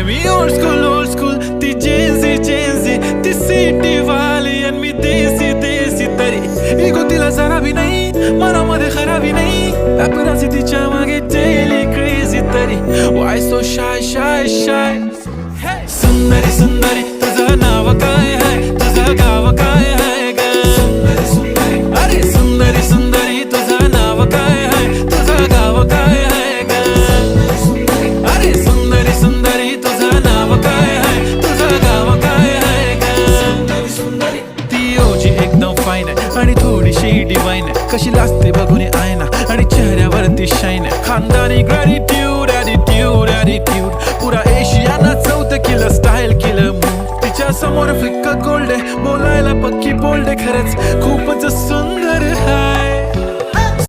मी old school ती Gen Z ती city वाली आणि मी देसी तरी इगो तिला जरा भी नाही मनामध्ये खराबी नाही पॅपराझी तिच्या मागे डेली क्रेझी तरी वाय सो शाय सुंदरी तुझं नाव काय आहे तुझं गाव काय आहे ग अरे सुंदरी तुझं नाव काय आहे तुझं गाव काय आहे ग अरे सुंदरी तुझं नाव काय आहे तुझं गाव काय आहे ग ती ओजी एकदम फाईन आहे आणि थोडीशी डिवाइन आहे कशी लाजते बघून आयना आणि चेहऱ्यावरती शाईन आहे खानदानी ग्रॅटिट्यूड ॲटिट्यूड पुरा एशियाना चौथं किलं स्टाईल केलं तिच्या समोर फिक्क गोल्ड आहे बोलायला पक्की बोल्ड आहे खरंच खूपच सुंदर